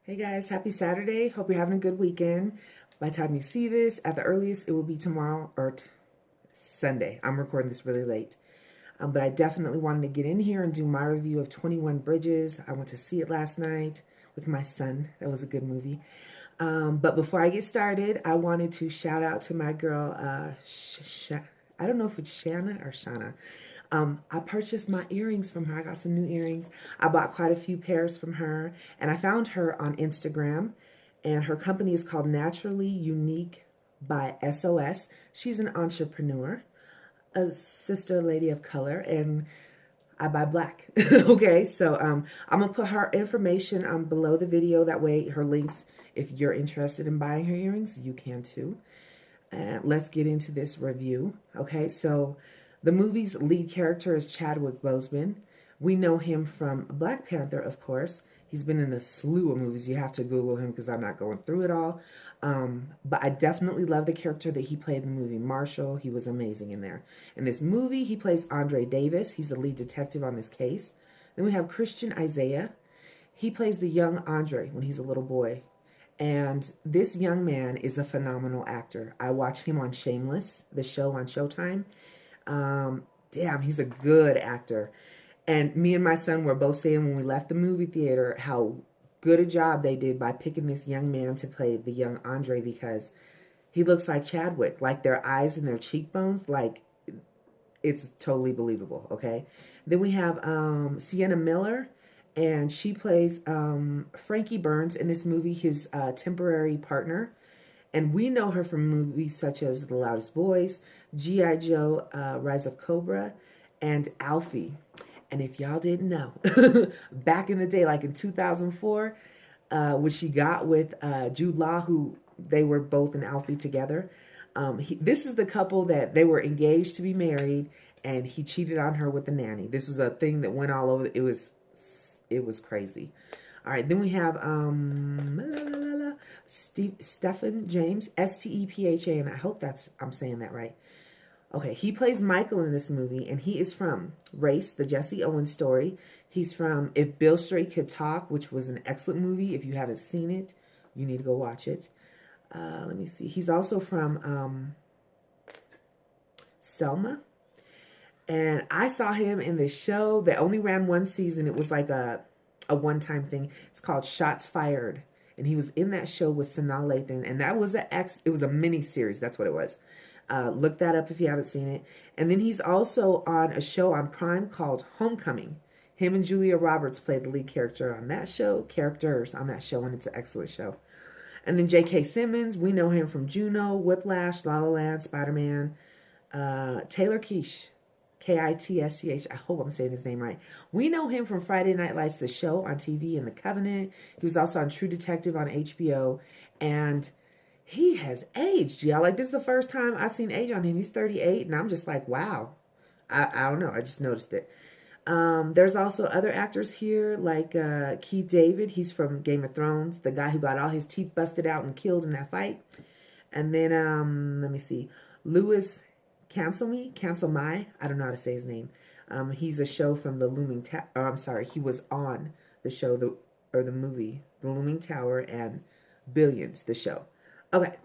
Hey guys, happy Saturday. Hope you're having a good weekend. By the time you see this, at the earliest, it will be tomorrow or Sunday. I'm recording this really late. But I definitely wanted to get in here and do my review of 21 Bridges. I went to see it last night with my son. That was a good movie. But before I get started, I wanted to shout out to my girl, I don't know if it's Shanna or Shana. I purchased my earrings from her. I got some new earrings. I bought quite a few pairs from her, and I found her on Instagram, and her company is called Naturally Unique by SOS. She's an entrepreneur, a sister lady of color, and I buy black. Okay, so I'm gonna put her information below the video. That way, her links, if you're interested in buying her earrings, you can too. Let's get into this review. Okay, so the movie's lead character is Chadwick Boseman. We know him from Black Panther, of course. He's been in a slew of movies. You have to Google him because I'm not going through it all. But I definitely love the character that he played in the movie Marshall. He was amazing in there. In this movie, he plays Andre Davis. He's the lead detective on this case. Then we have Christian Isaiah. He plays the young Andre when he's a little boy. And this young man is a phenomenal actor. I watch him on Shameless, the show on Showtime. Damn, he's a good actor. And me and my son were both saying when we left the movie theater how good a job they did by picking this young man to play the young Andre, because he looks like Chadwick, like their eyes and their cheekbones, like it's totally believable, okay? Then we have Sienna Miller, and she plays Frankie Burns in this movie, his temporary partner. And we know her from movies such as The Loudest Voice, G.I. Joe, Rise of Cobra, and Alfie. And if y'all didn't know, back in the day, like in 2004, when she got with Jude Law, who they were both in Alfie together. This is the couple that they were engaged to be married, and he cheated on her with the nanny. This was a thing that went all over. It was crazy. All right, then we have Stephen James, Stepha, and I hope I'm saying that right. Okay, he plays Michael in this movie, and he is from Race, the Jesse Owens story. He's from If Beale Street Could Talk, which was an excellent movie. If you haven't seen it, you need to go watch it. Let me see. He's also from Selma. And I saw him in this show that only ran one season. It was like a one-time thing. It's called Shots Fired. And he was in that show with Sanaa Lathan. And that was it was a mini series. That's what it was. Look that up if you haven't seen it. And then he's also on a show on Prime called Homecoming. Him and Julia Roberts play the lead characters on that show, and it's an excellent show. And then J.K. Simmons, we know him from Juno, Whiplash, La La Land, Spider-Man, Taylor Kitsch, Kitsch. I hope I'm saying his name right. We know him from Friday Night Lights, the show on TV, and The Covenant. He was also on True Detective on HBO, and he has aged, y'all. Like, this is the first time I've seen age on him. He's 38, and I'm just like, wow. I don't know. I just noticed it. There's also other actors here, like Keith David. He's from Game of Thrones, the guy who got all his teeth busted out and killed in that fight. And then, let me see, Louis Cancelmi. I don't know how to say his name. He's a show from the Looming Tower. He was on the show, the movie, The Looming Tower, and Billions, the show. Okay,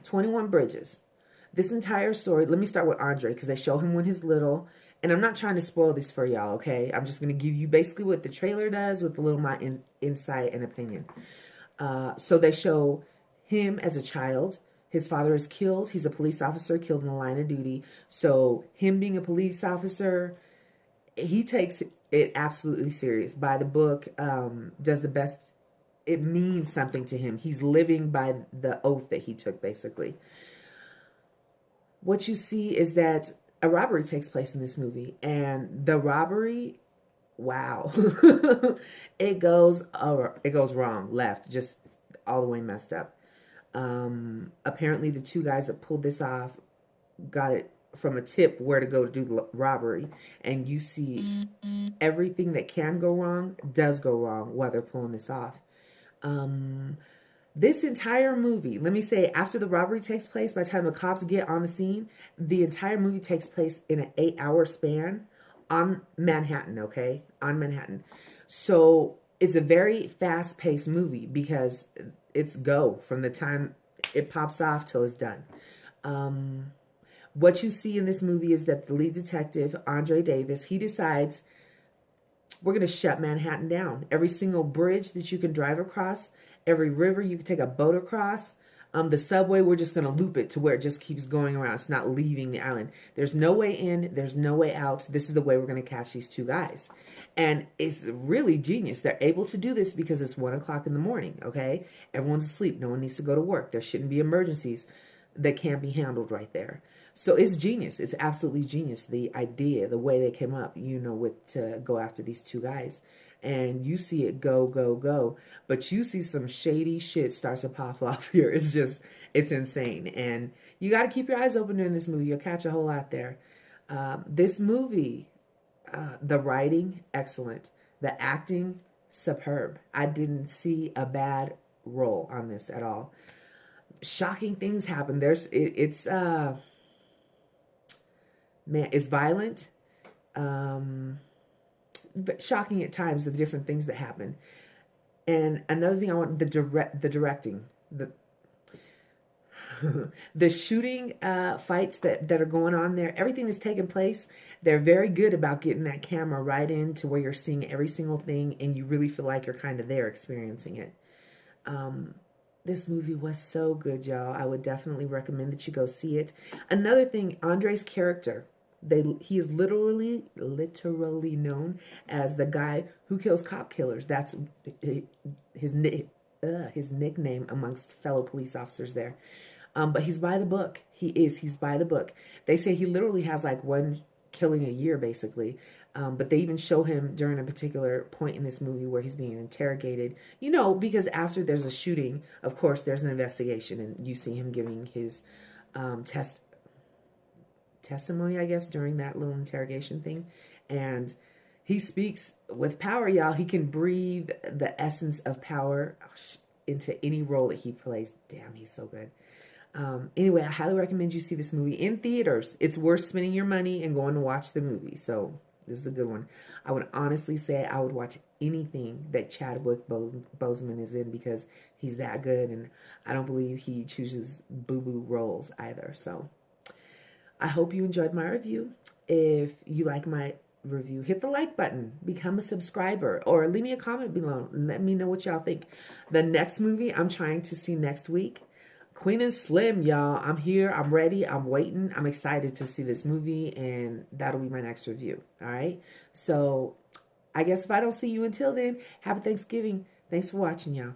21 Bridges. This entire story, let me start with Andre, because they show him when he's little. And I'm not trying to spoil this for y'all, okay? I'm just going to give you basically what the trailer does with a little my insight and opinion. So they show him as a child. His father is killed. He's a police officer killed in the line of duty. So him being a police officer, he takes it absolutely serious. By the book, does the best. It means something to him. He's living by the oath that he took, basically. What you see is that a robbery takes place in this movie. And the robbery, wow. it goes wrong, left, just all the way messed up. Apparently the two guys that pulled this off got it from a tip where to go to do the robbery. And you see everything that can go wrong does go wrong while they're pulling this off. This entire movie, let me say, after the robbery takes place, by the time the cops get on the scene, the entire movie takes place in an 8-hour span on Manhattan, okay? On Manhattan. So it's a very fast-paced movie because it's go from the time it pops off till it's done. What you see in this movie is that the lead detective, Andre Davis, he decides we're going to shut Manhattan down. Every single bridge that you can drive across, every river you can take a boat across, the subway, we're just going to loop it to where it just keeps going around. It's not leaving the island. There's no way in. There's no way out. This is the way we're going to catch these two guys. And it's really genius. They're able to do this because it's 1 o'clock in the morning, okay? Everyone's asleep. No one needs to go to work. There shouldn't be emergencies that can't be handled right there. So it's genius. It's absolutely genius. The idea, the way they came up, with to go after these two guys. And you see it go, go, go. But you see some shady shit starts to pop off here. It's insane. And you got to keep your eyes open during this movie. You'll catch a whole lot there. This movie, the writing, excellent. The acting, superb. I didn't see a bad role on this at all. Shocking things happen. It's violent. Shocking at times, the different things that happen. And another thing I want, the directing, the shooting fights that are going on there, everything that's taking place, they're very good about getting that camera right into where you're seeing every single thing and you really feel like you're kind of there experiencing it. This movie was so good, y'all. I would definitely recommend that you go see it. Another thing, Andre's character, he is literally known as the guy who kills cop killers. That's his nickname amongst fellow police officers there. But he's by the book. He's by the book. They say he literally has like one killing a year, basically. But they even show him during a particular point in this movie where he's being interrogated. Because after there's a shooting, of course, there's an investigation, and you see him giving his testimony, I guess, during that little interrogation thing. And he speaks with power, y'all. He can breathe the essence of power into any role that he plays. Damn, he's so good. Anyway, I highly recommend you see this movie in theaters. It's worth spending your money and going to watch the movie. So this is a good one. I would honestly say I would watch anything that Chadwick Boseman is in because he's that good. And I don't believe he chooses boo-boo roles either. So I hope you enjoyed my review. If you like my review, hit the like button, become a subscriber, or leave me a comment below and let me know what y'all think. The next movie I'm trying to see next week, Queen and Slim, y'all. I'm here. I'm ready. I'm waiting. I'm excited to see this movie, and that'll be my next review. All right? So I guess if I don't see you until then, happy Thanksgiving. Thanks for watching, y'all.